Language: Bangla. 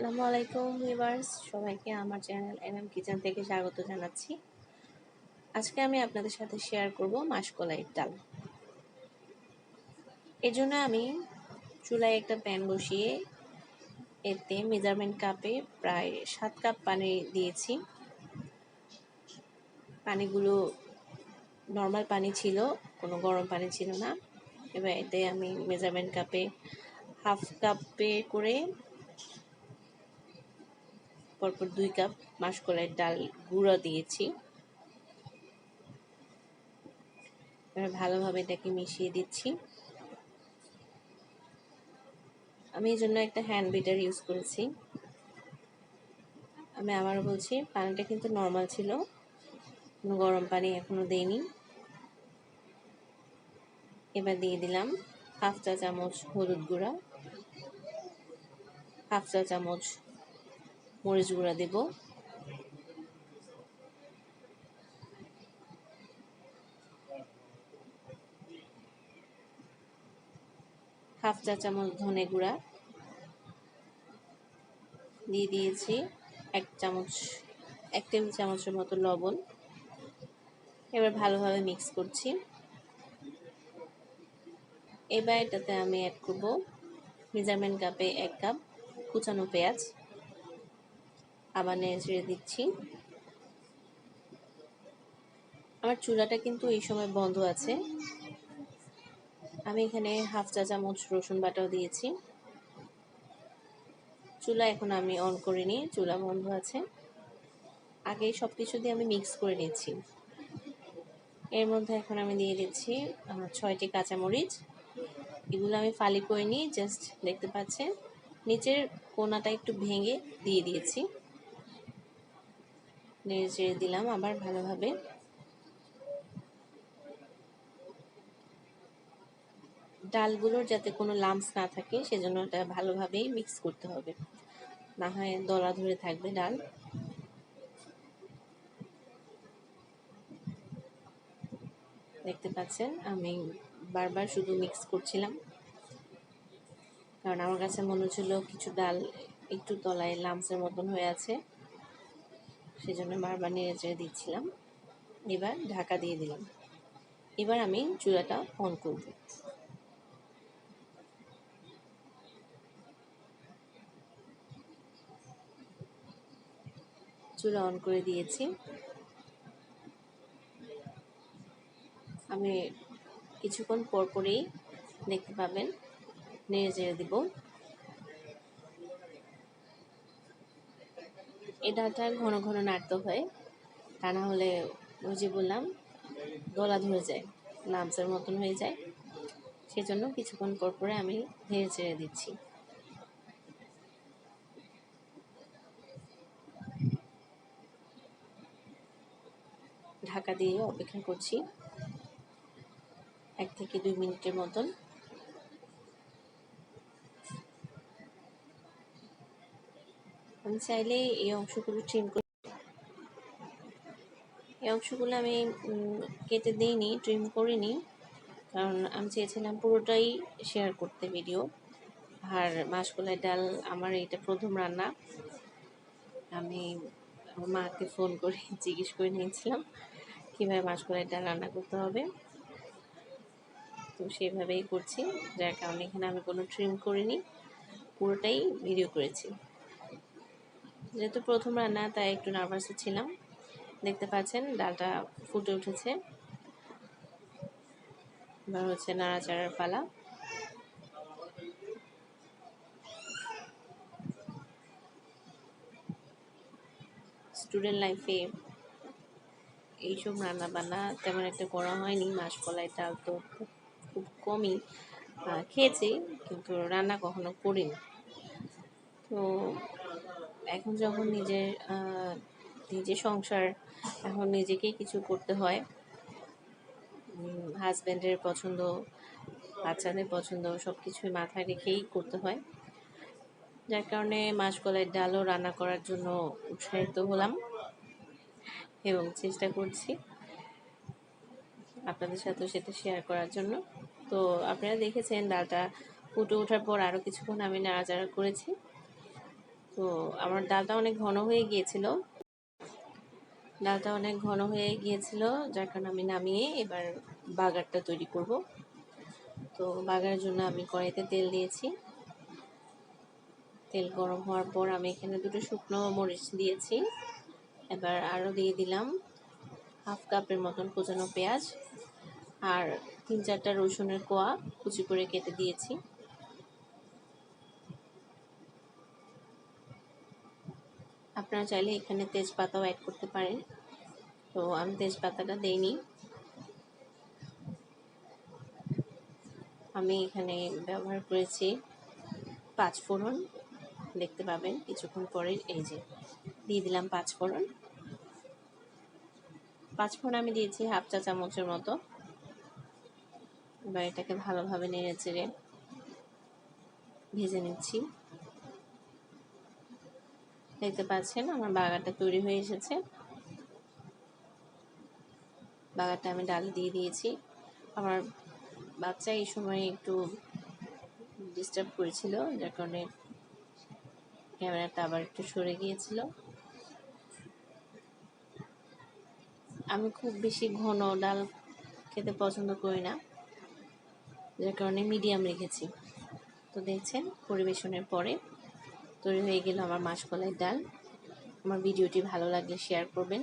আসসালামু আলাইকুম ভিউয়ার্স, সবাইকে আমার চ্যানেল কিচেন থেকে স্বাগত জানাচ্ছি। আজকে আমি আপনাদের সাথে শেয়ার করব মাসকলাই ডাল। এর জন্য আমি চুলায় একটা প্যান বসিয়ে এতে মেজারমেন্ট কাপে প্রায় 7 কাপ পানি দিয়েছি। পানিগুলো নর্মাল পানি ছিল, কোনো গরম পানি ছিল না। এবার এতে আমি মেজারমেন্ট কাপে হাফ কাপে করে পরপর 2 কাপ মাসকলাই ডাল গুঁড়ো দিয়েছি। এবার ভালোভাবে এটাকে মিশিয়ে দিচ্ছি। আমি এই জন্য একটা হ্যান্ড বিটার ইউজ করেছি। আমি আবারও বলছি, পানিটা কিন্তু নর্মাল ছিল, কোনো গরম পানি এখনো দেইনি। এবার দিয়ে দিলাম হাফ চা চামচ হলুদ গুঁড়া, হাফ চা চামচ মরিচ গুঁড়া দেব, হাফ চা চামচ ধনে গুঁড়া দিয়ে দিয়েছি, এক টেবিল চামচের মতো লবণ। এবার ভালোভাবে মিক্স করছি। এবার এটাতে আমি অ্যাড করব মেজারমেন্ট কাপে 1 কাপ কুচানো পেঁয়াজ। আবার নেড়ে দিচ্ছি। আমার চুলাটা কিন্তু এই সময় বন্ধ আছে। আমি এখানে হাফ চা চামচ রসুন বাটাও দিয়েছি। চুলা এখন আমি অন করিনি, চুলা বন্ধ আছে। আগে সব কিছু দিয়ে আমি মিক্স করে নিচ্ছি। এর মধ্যে এখন আমি দিয়ে দিচ্ছি 6টি কাঁচামরিচ। এগুলো আমি ফালি করে নিই, জাস্ট দেখতে পাচ্ছেন নিচের কোনাটা একটু ভেঙে দিয়ে দিয়েছি। নেড়ে চেড়ে দিলাম আবার ভালোভাবে। ডালগুলোর যাতে কোনো লাম্পস না থাকে সেজন্য এটা ভালোভাবেই মিক্স করতে হবে, না হয় দলা ধরে থাকবে ডাল। দেখতে পাচ্ছেন আমি বারবার শুধু মিক্স করছিলাম, কারণ আমার কাছে মনে হচ্ছিল কিছু ডাল একটু তলায় লাম্পসের মতন হয়ে আছে, সেজন্য বারবার নেড়ে চেড়ে দিচ্ছিলাম। এবার ঢাকা দিয়ে দিলাম। এবার আমি চুলাটা অন করব। চুলা অন করে দিয়েছি। আমি কিছুক্ষণ পরপরই দেখতে পাবেন নেড়ে চেড়ে দিব। এই ডালটা ঘন ঘন নাড়তে হয়, তা না হলে ওই যে বললাম গলা ধরে যায়, লাম্পসের মতন হয়ে যায়। সেজন্য কিছুক্ষণ পর পরে আমি নেড়ে চেড়ে দিচ্ছি। ঢাকা দিয়ে অপেক্ষা করছি 1 থেকে 2 মিনিটের মতন। আমি চাইলে এই অংশগুলো আমি কেটে দিইনি, ট্রিম করিনি, কারণ আমি চেয়েছিলাম পুরোটাই শেয়ার করতে ভিডিও। আর মাসকলাই ডাল আমার এটা প্রথম রান্না। আমি আমার মাকে ফোন করে জিজ্ঞেস করে নিয়েছিলাম কীভাবে মাসকলাই ডাল রান্না করতে হবে, তো সেভাবেই করছি। যার কারণে এখানে আমি কোনো ট্রিম করিনি, পুরোটাই ভিডিও করেছি। যেহেতু প্রথম রান্না তাই একটু নার্ভাসও ছিলাম। দেখতে পাচ্ছেন ডালটা ফুটে উঠেছে। এবার হচ্ছে নাড়াচাড়ার পালা। স্টুডেন্ট লাইফে এইসব রান্না বান্না তেমন একটা করা হয়নি। মাসকলাই ডাল তো খুব কমই খেয়েছি, কিন্তু রান্না কখনো করিনি। তো এখন যখন নিজের সংসার, এখন নিজেকেই কিছু করতে হয়। হাজব্যান্ডের পছন্দ, বাচ্চাদের পছন্দ সব কিছুই মাথায় রেখেই করতে হয়। যার কারণে মাসকলাই ডালও রান্না করার জন্য উৎসাহিত হলাম এবং চেষ্টা করছি আপনাদের সাথেও সেটা শেয়ার করার জন্য। তো আপনারা দেখেছেন ডালটা ফুটে ওঠার পর আরও কিছুক্ষণ আমি নাড়াচাড়া করেছি। তো তো আমার ডালটা অনেক ঘন হয়ে গিয়েছিল, যার কারণে আমি নামিয়ে এবার বাগারটা তৈরি করব। তো বাগারের জন্য আমি কড়াইতে তেল দিয়েছি। তেল গরম হওয়ার পর আমি এখানে 2টো শুকনো মরিচ দিয়েছি। এবার আরও দিয়ে দিলাম 1/2 কাপের মতন কুচানো পেঁয়াজ আর 3-4টা রসুনের কোয়া কুচি করে কেটে দিয়েছি। আপনারা চাইলে এখানে তেজপাতাও অ্যাড করতে পারেন, তো আমি তেজপাতাটা দেইনি। আমি এখানে ব্যবহার করেছি 5 ফোড়ন, দেখতে পাবেন কিছুক্ষণ পরে। এই যে দিয়ে দিলাম 5 ফোড়ন। 5 ফোড়ন আমি দিয়েছি 1/2 চা চামচের মতো। এবার এটাকে ভালোভাবে নেড়ে চেড়ে ভেজে নিচ্ছি। দেখতে পাচ্ছেন আমার বাগারটা তৈরি হয়ে এসেছে। বাগারটা আমি ডালে দিয়ে দিয়েছি। আমার বাচ্চা এই সময় একটু ডিস্টার্ব করেছিল, যার কারণে ক্যামেরাটা আবার একটু সরে গিয়েছিল। আমি খুব বেশি ঘন ডাল খেতে পছন্দ করি না, যার কারণে মিডিয়াম রেখেছি। তো দেখছেন পরিবেশনের পরে তৈরি হয়ে গেল আমার মাসকলাই ডাল। আমার ভিডিওটি ভালো লাগলে শেয়ার করবেন।